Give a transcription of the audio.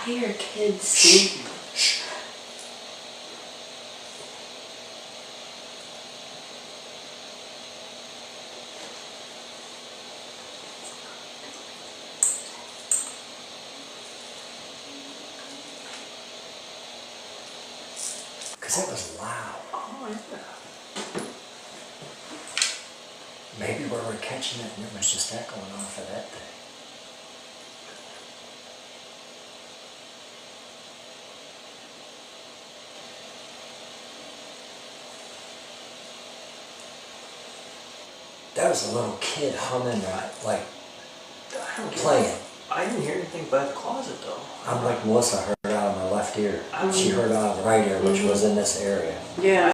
hear kids singing. Because it was loud. Oh, yeah. Maybe we were catching it and it was just echoing off of that thing. That was a little kid humming, right? Like playing. I didn't hear anything by the closet though. I'm like Melissa heard out of my left ear. She heard out of the right ear, which was in this area. Yeah.